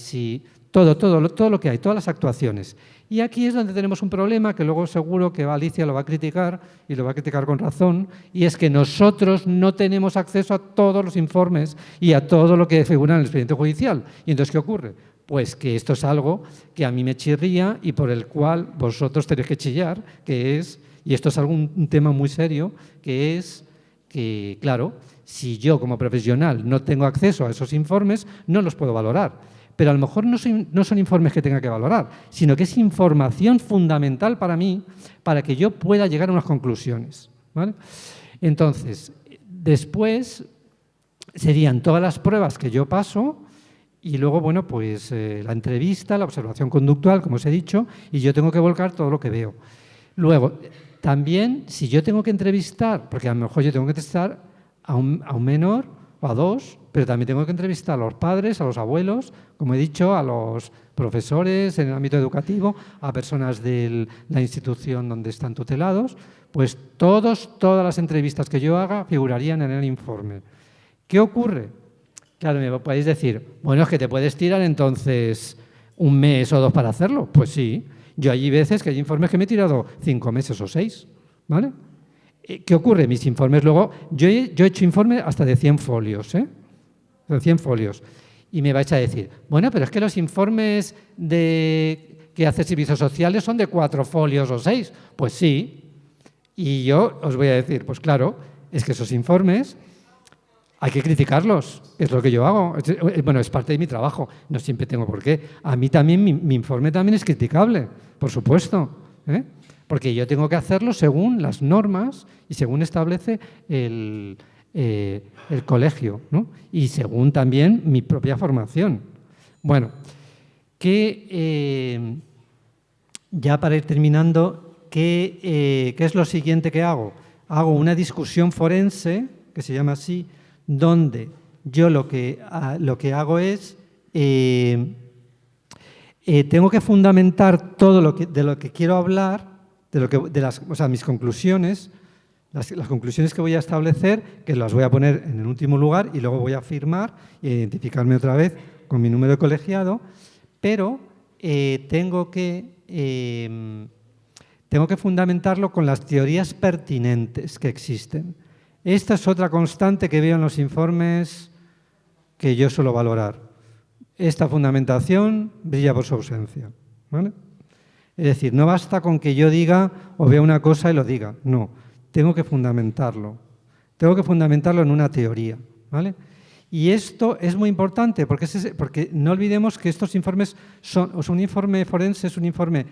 todo lo que hay, todas las actuaciones. Y aquí es donde tenemos un problema que luego seguro que Alicia lo va a criticar, y lo va a criticar con razón, y es que nosotros no tenemos acceso a todos los informes y a todo lo que figura en el expediente judicial. ¿Y entonces qué ocurre? Pues que esto es algo que a mí me chirría y por el cual vosotros tenéis que chillar, y esto es un tema muy serio, que es que, claro, si yo como profesional no tengo acceso a esos informes, no los puedo valorar. Pero a lo mejor no son informes que tenga que valorar, sino que es información fundamental para mí, para que yo pueda llegar a unas conclusiones, ¿vale? Entonces, después serían todas las pruebas que yo paso y luego, bueno, pues la entrevista, la observación conductual, como os he dicho, y yo tengo que volcar todo lo que veo. Luego, también, si yo tengo que entrevistar, porque a lo mejor yo tengo que entrevistar a un menor o a dos, pero también tengo que entrevistar a los padres, a los abuelos, como he dicho, a los profesores en el ámbito educativo, a personas de la institución donde están tutelados, pues todas las entrevistas que yo haga figurarían en el informe. ¿Qué ocurre? Claro, me podéis decir, bueno, es que te puedes tirar entonces un mes o dos para hacerlo. Pues sí, yo hay veces que hay informes que me he tirado 5 meses o 6, ¿vale? ¿Qué ocurre? Mis informes luego, yo he hecho informes hasta de 100 folios, de 100 folios. Y me vais a decir, bueno, pero es que los informes que hace Servicios Sociales son de 4 folios o 6. Pues sí. Y yo os voy a decir, pues claro, es que esos informes hay que criticarlos, es lo que yo hago. Bueno, es parte de mi trabajo, no siempre tengo por qué. A mí también, mi informe también es criticable, por supuesto, porque yo tengo que hacerlo según las normas y según establece el colegio, ¿no? Y según también mi propia formación. Bueno, ya para ir terminando, ¿qué es lo siguiente que hago? Hago una discusión forense, que se llama así, donde yo lo que hago es, tengo que fundamentar todo de lo que quiero hablar, mis conclusiones, las conclusiones que voy a establecer, que las voy a poner en el último lugar y luego voy a firmar e identificarme otra vez con mi número de colegiado, pero tengo que fundamentarlo con las teorías pertinentes que existen. Esta es otra constante que veo en los informes que yo suelo valorar. Esta fundamentación brilla por su ausencia, ¿vale? Es decir, no basta con que yo diga o vea una cosa y lo diga, no. Tengo que fundamentarlo. Tengo que fundamentarlo en una teoría, ¿vale? Y esto es muy importante porque no olvidemos que estos informes un informe forense es un informe,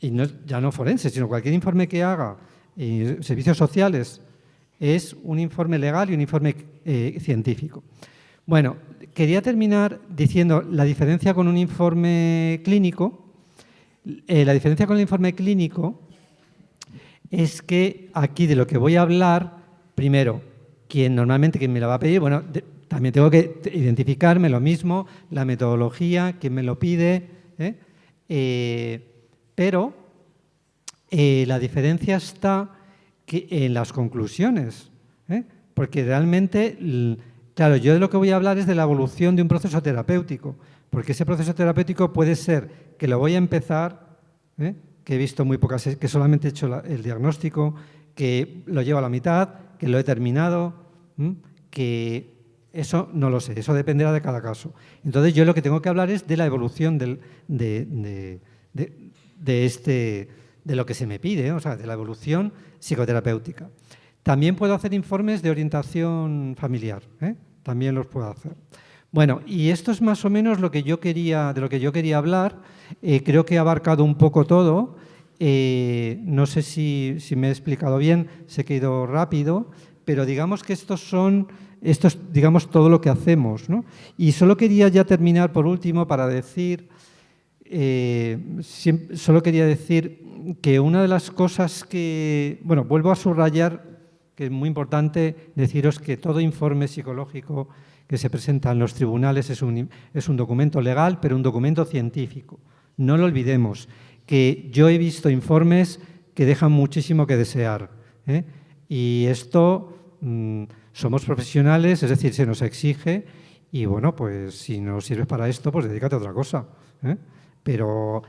y ya no forense, sino cualquier informe que haga servicios sociales, es un informe legal y un informe científico. Bueno, quería terminar diciendo la diferencia con un informe clínico. La diferencia con el informe clínico es que aquí de lo que voy a hablar, primero, quien me la va a pedir, bueno, también tengo que identificarme lo mismo, la metodología, quién me lo pide, pero la diferencia está en las conclusiones, porque realmente, claro, yo de lo que voy a hablar es de la evolución de un proceso terapéutico, porque ese proceso terapéutico puede ser que lo voy a empezar, que he visto muy pocas, que solamente he hecho el diagnóstico, que lo llevo a la mitad, que lo he terminado, que eso no lo sé, eso dependerá de cada caso. Entonces yo lo que tengo que hablar es de la evolución de lo que se me pide, o sea, de la evolución psicoterapéutica. También puedo hacer informes de orientación familiar, también los puedo hacer. Bueno, y esto es más o menos de lo que yo quería hablar. Creo que he abarcado un poco todo. No sé si me he explicado bien, sé que he ido rápido, pero digamos que esto es digamos todo lo que hacemos, ¿no? Y solo quería ya terminar por último para decir, solo quería decir que una de las cosas que, bueno, vuelvo a subrayar, que es muy importante deciros que todo informe psicológico que se presenta en los tribunales es un documento legal, pero un documento científico, No lo olvidemos, que yo he visto informes que dejan muchísimo que desear, ¿eh? Y esto, somos profesionales, es decir, se nos exige y, bueno, pues si no sirves para esto, pues dedícate a otra cosa, ¿eh? Pero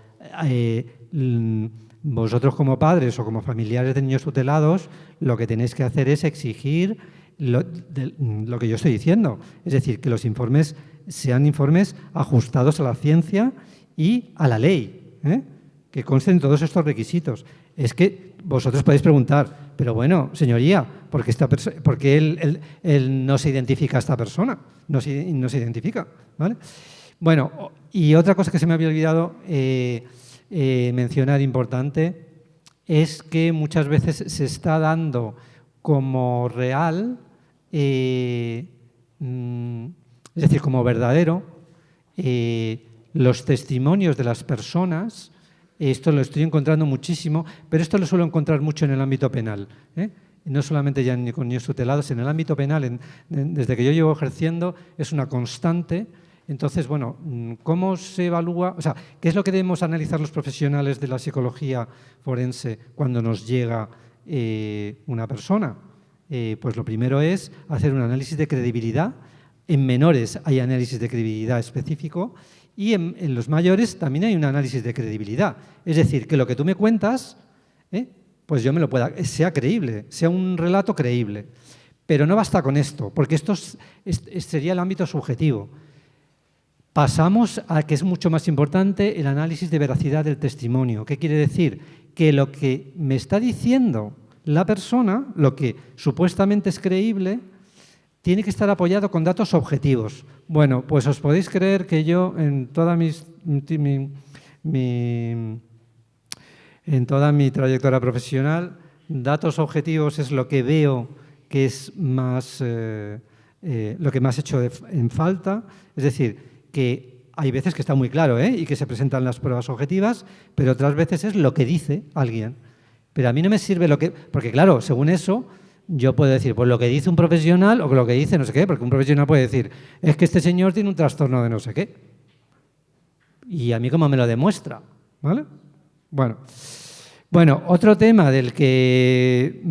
vosotros como padres o como familiares de niños tutelados, lo que tenéis que hacer es exigir lo que yo estoy diciendo. Es decir, que los informes sean informes ajustados a la ciencia y a la ley, ¿eh? Que consten todos estos requisitos. Es que vosotros podéis preguntar, pero bueno, señoría, ¿por qué él no se identifica a esta persona? No se identifica, ¿vale? Bueno, y otra cosa que se me había olvidado mencionar importante es que muchas veces se está dando como real, es decir, como verdadero, los testimonios de las personas. Esto lo estoy encontrando muchísimo, pero esto lo suelo encontrar mucho en el ámbito penal, ¿eh? No solamente ya con niños tutelados, en el ámbito penal, desde que yo llevo ejerciendo, es una constante. Entonces, bueno, ¿cómo se evalúa? O sea, ¿qué es lo que debemos analizar los profesionales de la psicología forense cuando nos llega una persona? Pues lo primero es hacer un análisis de credibilidad. En menores hay análisis de credibilidad específico y en los mayores también hay un análisis de credibilidad. Es decir, que lo que tú me cuentas, pues yo me lo pueda, sea creíble, sea un relato creíble. Pero no basta con esto, porque esto sería el ámbito subjetivo. Pasamos a que es mucho más importante el análisis de veracidad del testimonio. ¿Qué quiere decir? Que lo que me está diciendo la persona, lo que supuestamente es creíble, tiene que estar apoyado con datos objetivos. Bueno, pues os podéis creer que yo en toda mi trayectoria profesional, datos objetivos es lo que veo que es más, lo que más he hecho en falta. Es decir, que hay veces que está muy claro, y que se presentan las pruebas objetivas, pero otras veces es lo que dice alguien. Pero a mí no me sirve porque claro, según eso, yo puedo decir, pues lo que dice un profesional o lo que dice no sé qué, porque un profesional puede decir, es que este señor tiene un trastorno de no sé qué. Y a mí cómo me lo demuestra, ¿vale? Bueno, otro tema del que,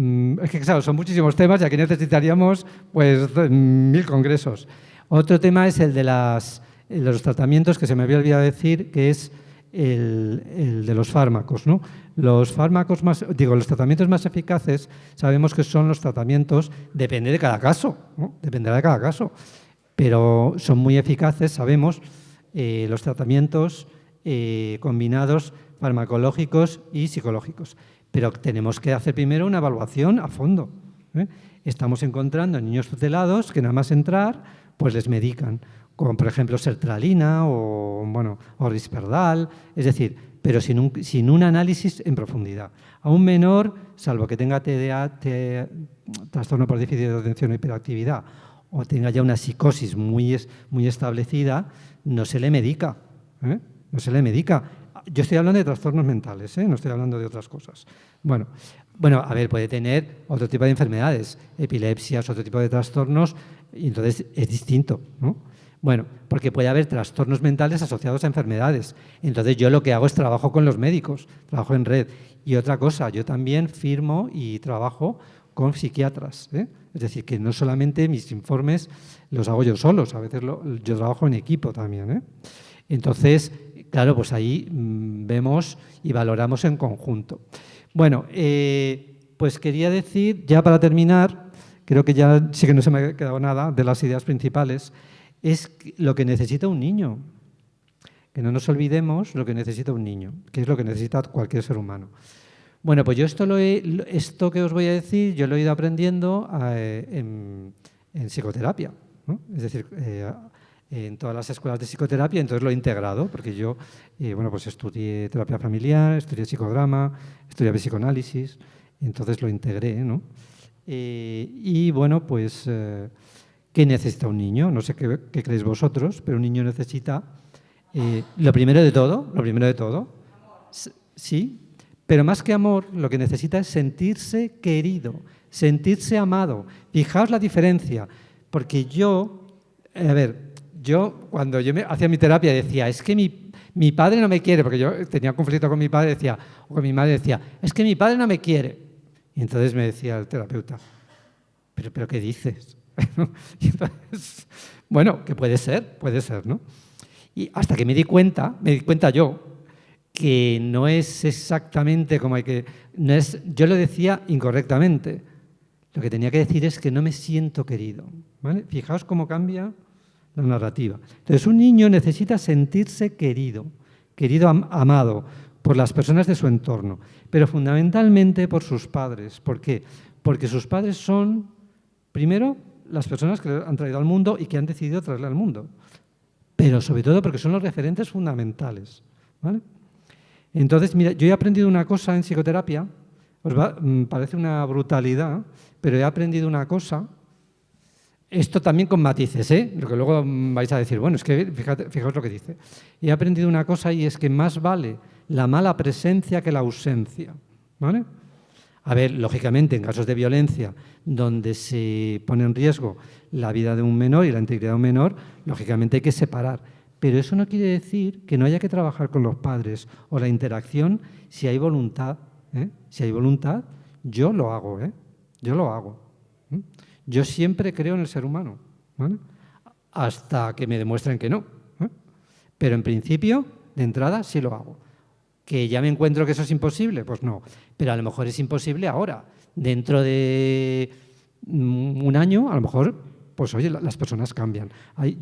es que claro, son muchísimos temas y aquí necesitaríamos pues 1000 congresos. Otro tema es el de los tratamientos, que se me había olvidado decir, que es el de los fármacos, ¿no? Los tratamientos más eficaces sabemos que son los tratamientos, depende de cada caso, ¿no? Dependerá de cada caso, pero son muy eficaces, sabemos, los tratamientos combinados farmacológicos y psicológicos. Pero tenemos que hacer primero una evaluación a fondo, ¿eh? Estamos encontrando en niños tutelados que nada más entrar, pues les medican con, por ejemplo, sertralina o Risperdal, es decir, pero sin un análisis en profundidad. A un menor, salvo que tenga TDA, trastorno por déficit de atención o hiperactividad, o tenga ya una psicosis muy establecida, no se le medica, ¿eh? No se le medica. Yo estoy hablando de trastornos mentales, no estoy hablando de otras cosas. Bueno, a ver, puede tener otro tipo de enfermedades, epilepsias, otro tipo de trastornos, y entonces es distinto, ¿no? Bueno, porque puede haber trastornos mentales asociados a enfermedades. Entonces yo lo que hago es trabajo con los médicos, trabajo en red. Y otra cosa, yo también firmo y trabajo con psiquiatras, ¿eh? Es decir, que no solamente mis informes los hago yo solos, a veces yo trabajo en equipo también, ¿eh? Entonces, claro, pues ahí vemos y valoramos en conjunto. Bueno, pues quería decir, ya para terminar, creo que ya sí que no se me ha quedado nada de las ideas principales, es lo que necesita un niño. Que no nos olvidemos lo que necesita un niño, que es lo que necesita cualquier ser humano. Bueno, pues yo esto que os voy a decir, yo lo he ido aprendiendo en psicoterapia, ¿no? Es decir, en todas las escuelas de psicoterapia, entonces lo he integrado, porque yo pues estudié terapia familiar, estudié psicodrama, estudié psicoanálisis, entonces lo integré, ¿no? Y bueno, pues, ¿qué necesita un niño? No sé qué creéis vosotros, pero un niño necesita, lo primero de todo, sí, pero más que amor, lo que necesita es sentirse querido, sentirse amado. Fijaos la diferencia, porque yo cuando yo hacía mi terapia decía, es que mi mi padre no me quiere, porque yo tenía conflicto con mi padre, decía, o con mi madre, decía, es que mi padre no me quiere. Y entonces me decía el terapeuta, ¿pero qué dices? Y entonces, bueno, que puede ser, ¿no? Y hasta que me di cuenta yo, que no es exactamente como hay que... No es, yo lo decía incorrectamente. Lo que tenía que decir es que no me siento querido, ¿vale? Fijaos cómo cambia la narrativa. Entonces, un niño necesita sentirse querido, amado por las personas de su entorno, pero fundamentalmente por sus padres. ¿Por qué? Porque sus padres son, primero, las personas que le han traído al mundo y que han decidido traerle al mundo, pero sobre todo porque son los referentes fundamentales, ¿vale? Entonces, mira, yo he aprendido una cosa en psicoterapia, parece una brutalidad, pero he aprendido una cosa, esto también con matices, lo que luego vais a decir, bueno, es que fijaos lo que dice. He aprendido una cosa y es que más vale la mala presencia que la ausencia, ¿vale? A ver, lógicamente, en casos de violencia, donde se pone en riesgo la vida de un menor y la integridad de un menor, lógicamente hay que separar. Pero eso no quiere decir que no haya que trabajar con los padres o la interacción si hay voluntad. Si hay voluntad, yo lo hago. Yo lo hago. Yo siempre creo en el ser humano, ¿vale? Hasta que me demuestren que no. Pero en principio, de entrada, sí lo hago. ¿Que ya me encuentro que eso es imposible? Pues no. Pero a lo mejor es imposible ahora. Dentro de un año, a lo mejor, pues oye, las personas cambian.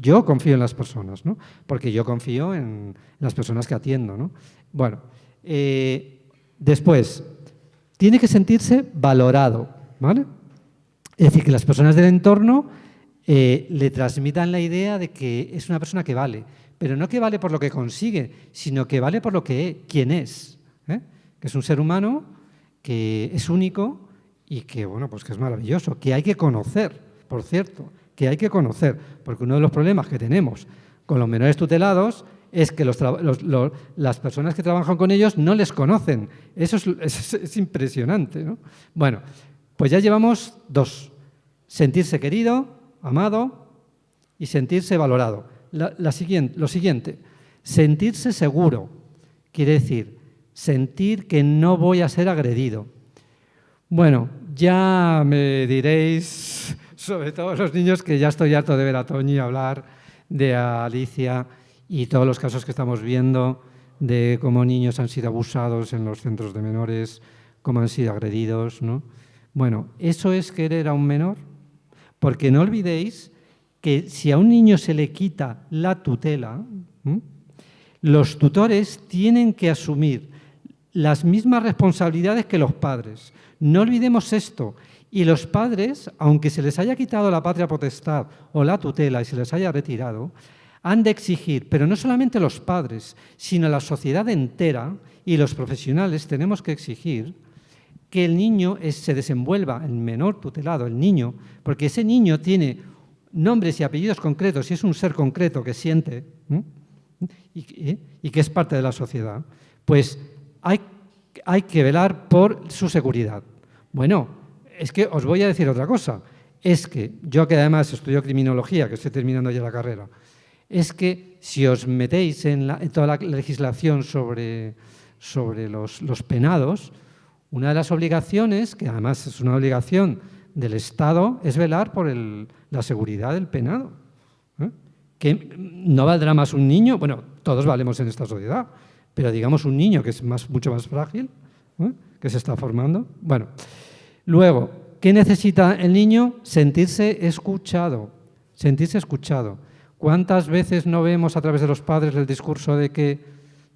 Yo confío en las personas, ¿no? Porque yo confío en las personas que atiendo, ¿no? Bueno, después, tiene que sentirse valorado, ¿vale? Es decir, que las personas del entorno le transmitan la idea de que es una persona que vale, pero no que vale por lo que consigue, sino que vale por lo que quién es, que es un ser humano que es único y que, bueno, pues que es maravilloso, que hay que conocer, por cierto, que hay que conocer, porque uno de los problemas que tenemos con los menores tutelados es que las personas que trabajan con ellos no les conocen. Eso es impresionante, ¿no? Bueno, pues ya llevamos 2. Sentirse querido, amado y sentirse valorado. Lo siguiente, sentirse seguro. Quiere decir, sentir que no voy a ser agredido. Bueno, ya me diréis, sobre todo los niños, que ya estoy harto de ver a Toñi hablar, de Alicia y todos los casos que estamos viendo de cómo niños han sido abusados en los centros de menores, cómo han sido agredidos, ¿no? Bueno, ¿eso es querer a un menor? Porque no olvidéis que si a un niño se le quita la tutela, los tutores tienen que asumir las mismas responsabilidades que los padres. No olvidemos esto. Y los padres, aunque se les haya quitado la patria potestad o la tutela y se les haya retirado, han de exigir, pero no solamente los padres, sino la sociedad entera y los profesionales tenemos que exigir que el niño se desenvuelva, el menor tutelado, el niño, porque ese niño tiene nombres y apellidos concretos y es un ser concreto que siente y que es parte de la sociedad, pues hay que velar por su seguridad. Bueno, es que os voy a decir otra cosa, es que yo que además estudio criminología, que estoy terminando ya la carrera, es que si os metéis en toda la legislación sobre los penados, una de las obligaciones, que además es una obligación del Estado, es velar por la seguridad del penado. Que no valdrá más un niño, bueno, todos valemos en esta sociedad, pero digamos un niño que es mucho más frágil, que se está formando. Bueno, luego, ¿qué necesita el niño? Sentirse escuchado, sentirse escuchado. ¿Cuántas veces no vemos a través de los padres el discurso de que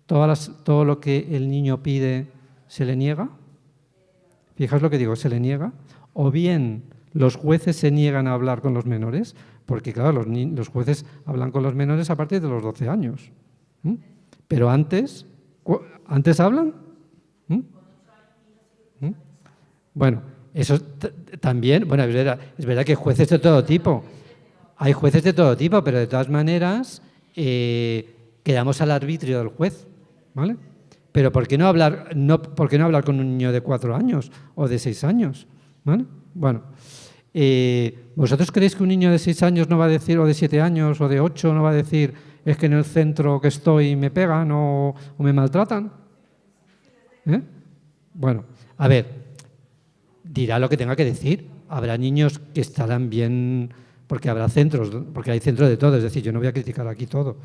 todo lo que el niño pide se le niega? Fijaos lo que digo, se le niega. O bien los jueces se niegan a hablar con los menores, porque claro, los jueces hablan con los menores a partir de los 12 años. Pero antes hablan. Bueno, eso también, bueno, es verdad que hay jueces de todo tipo. Hay jueces de todo tipo, pero de todas maneras quedamos al arbitrio del juez, ¿vale? Pero ¿por qué no hablar con un niño de 4 años o de 6 años? ¿Vale? Bueno, ¿vosotros creéis que un niño de 6 años no va a decir, o de 7 años, o de 8, no va a decir, es que en el centro que estoy me pegan o me maltratan. Bueno, a ver, dirá lo que tenga que decir. Habrá niños que estarán bien, porque habrá centros, porque hay centros de todo. Es decir, yo no voy a criticar aquí todo.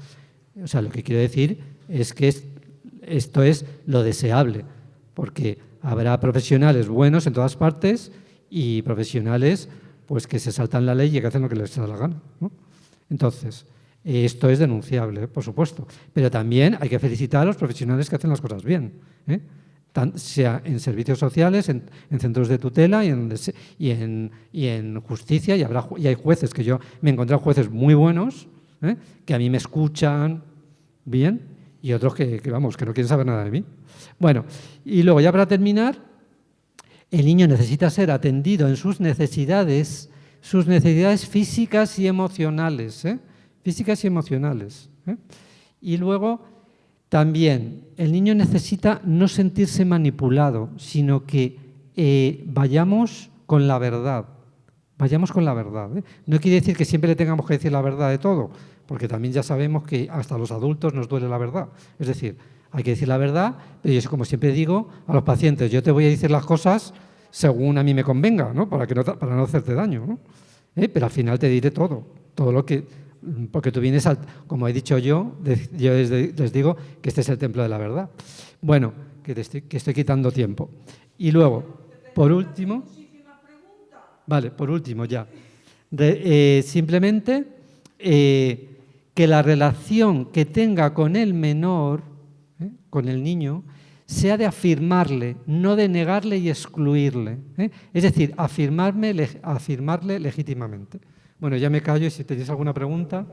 O sea, lo que quiero decir es que esto es lo deseable, porque habrá profesionales buenos en todas partes y profesionales pues que se saltan la ley y que hacen lo que les da la gana, ¿no? Entonces, esto es denunciable, por supuesto, pero también hay que felicitar a los profesionales que hacen las cosas bien, sea en servicios sociales, en centros de tutela y en justicia, y hay jueces, que yo me he encontrado jueces muy buenos, que a mí me escuchan bien, y otros que no quieren saber nada de mí. Bueno, y luego ya para terminar, el niño necesita ser atendido en sus necesidades físicas y emocionales, físicas y emocionales. Y luego también el niño necesita no sentirse manipulado, sino que vayamos con la verdad. Vayamos con la verdad. No quiere decir que siempre le tengamos que decir la verdad de todo, porque también ya sabemos que hasta a los adultos nos duele la verdad. Es decir, hay que decir la verdad, pero yo, como siempre digo a los pacientes, yo te voy a decir las cosas según a mí me convenga, ¿no? Para no hacerte daño, ¿no? Pero al final te diré todo lo que... Porque tú vienes, como he dicho yo les digo que este es el templo de la verdad. Bueno, que estoy quitando tiempo. Y luego, por último... Vale, por último ya. Simplemente que la relación que tenga con el menor, con el niño, sea de afirmarle, no de negarle y excluirle. Es decir, afirmarle legítimamente. Bueno, ya me callo y si tenéis alguna pregunta...